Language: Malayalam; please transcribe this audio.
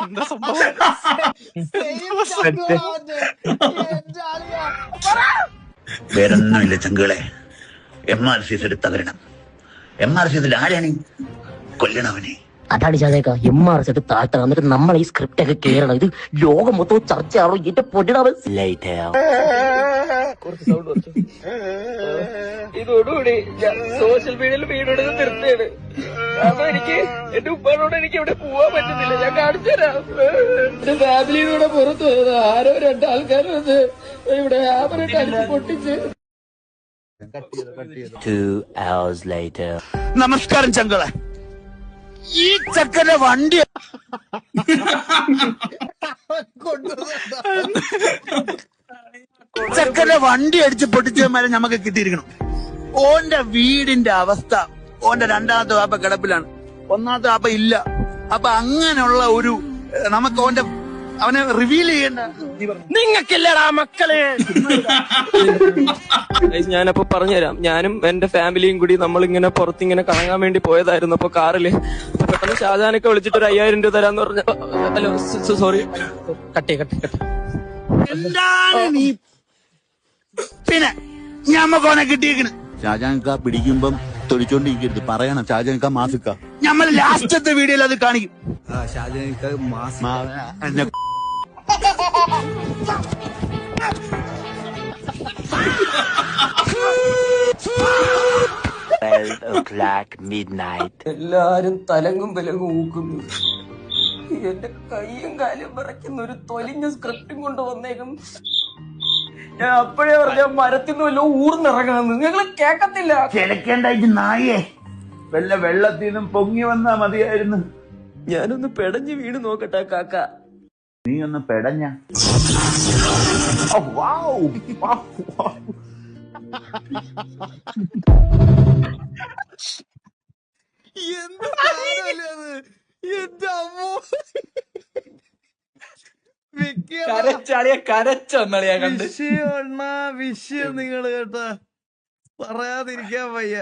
എന്താ സംഭവം? വേറൊന്നുമില്ല ചങ്കുകളെ. MRC എടുത്ത് തകരണം. MRC ആരാണ്? കൊല്ലണവനെ. അതാണ് ചാതേക്ക MRC താഴ്ത്തണം. എന്നിട്ട് നമ്മൾ ഈ സ്ക്രിപ്റ്റ് ഒക്കെ കേറണം. ഇത് ലോകം മൊത്തം ചർച്ചയാണോ? എന്റെ പൊടിടാവ് ഇതോടുകൂടി ഞാൻ സോഷ്യൽ മീഡിയയിൽ വീടെടുത്ത് നിർത്തിയാണ്. കാരണം എന്റെ ഉപ്പാനോട് എനിക്ക് ഇവിടെ പോവാൻ പറ്റുന്നില്ല. ഞാൻ കാണിച്ചു തരാം. എന്റെ ഫാമിലിയുടെ പുറത്ത് വന്നത് ആരോ രണ്ടാൾക്കാരത് ഇവിടെ ആമറിട്ട് അടിച്ച് പൊട്ടിച്ച്. 2 hours later. നമസ്കാരം ചങ്കളെ. ഈ ചക്കന്റെ വണ്ടി അടിച്ച് പൊട്ടിച്ചവന്മാരെ നമുക്ക് കിട്ടിയിരിക്കണം. ഓന്റെ വീടിന്റെ അവസ്ഥ, ഓന്റെ രണ്ടാമത്തെ വാപ്പ കിടപ്പിലാണ്, ഒന്നാമത്തെ വാപ്പ ഇല്ല. അപ്പൊ അങ്ങനെയുള്ള ഒരു നമുക്ക് അവനെ റിവീൽ ചെയ്യേണ്ട നിങ്ങൾക്കില്ലടാ മക്കളെ. ഞാനപ്പോ പറഞ്ഞുതരാം. ഞാനും എന്റെ ഫാമിലിയും കൂടി നമ്മളിങ്ങനെ പുറത്തിങ്ങനെ കറങ്ങാൻ വേണ്ടി പോയതായിരുന്നു. അപ്പൊ കാറില് പെട്ടെന്ന് ഷാജാനൊക്കെ വിളിച്ചിട്ട് ഒരു 5000 രൂപ തരാന്ന് പറഞ്ഞ. ഹലോ സോറി, കട്ടേ. എന്താണ് നീ? പിന്നെ ഞമ്മക്കോനെ കിട്ടിയിരിക്കണ്. ഷാജാൻക പിടിക്കുമ്പം തൊഴിച്ചോണ്ടിരിക്കരുത്, പറയണം ഷാജാൻക മാസിക്ക. നമ്മൾ ലാസ്റ്റത്തെ വീഡിയോയിൽ അത് കാണിക്കും. ഷാജാൻക എന്നെ 12 o'clock midnight. എല്ലാരും തലങ്ങും വിലങ്ങും ഊക്കുന്നു. എന്റെ കൈയും കാലും വിറയ്ക്കുന്ന ഒരു തൊലിഞ്ഞ സ്ക്രിപ്റ്റും കൊണ്ട് വന്നേക്കും. ഞാൻ അപ്പോഴേ പറഞ്ഞ മരത്തിൽ നിന്ന് വല്ല ഊർന്നിറങ്ങണമെന്ന്. നിങ്ങൾ കേക്കത്തില്ല. ചിലക്കേണ്ടായിട്ട് നായേ, വെള്ളത്തിൽ നിന്നും പൊങ്ങി വന്നാ മതിയായിരുന്നു. ഞാനൊന്ന് പെടഞ്ഞു വീണ് നോക്കട്ടെ കാക്ക. നീ ഒന്ന് പെടഞ്ഞ. വിഷയം നിങ്ങള് കേട്ടാ പറയാതിരിക്കാൻ വയ്യ.